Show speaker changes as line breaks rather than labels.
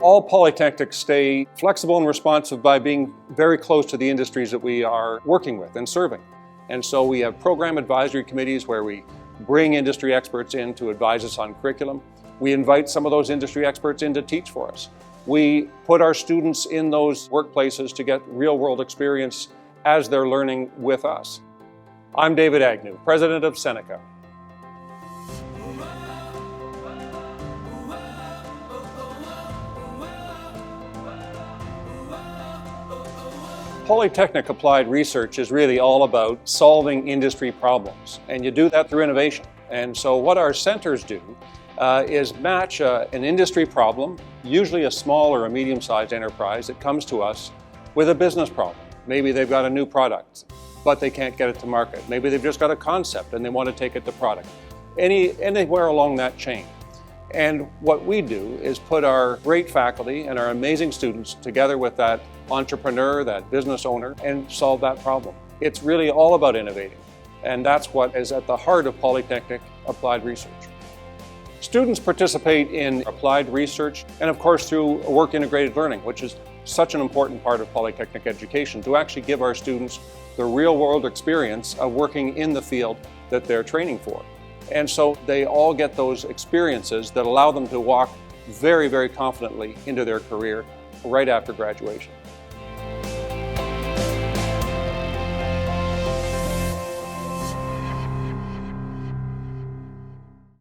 All polytechnics stay flexible and responsive by being very close to the industries that we are working with and serving. And so we have program advisory committees where we bring industry experts in to advise us on curriculum. We invite some of those industry experts in to teach for us. We put our students in those workplaces to get real-world experience as they're learning with us. I'm David Agnew, president of Seneca. Polytechnic applied research is really all about solving industry problems, and you do that through innovation. And so what our centers do is match an industry problem, usually a small or a medium-sized enterprise that comes to us with a business problem. Maybe they've got a new product, but they can't get it to market. Maybe they've just got a concept and they want to take it to product. Anywhere along that chain. And what we do is put our great faculty and our amazing students together with that entrepreneur, that business owner, and solve that problem. It's really all about innovating. And that's what is at the heart of Polytechnic applied research. Students participate in applied research and of course through work integrated learning, which is such an important part of Polytechnic education, to actually give our students the real world experience of working in the field that they're training for. And so they all get those experiences that allow them to walk very, very confidently into their career right after graduation.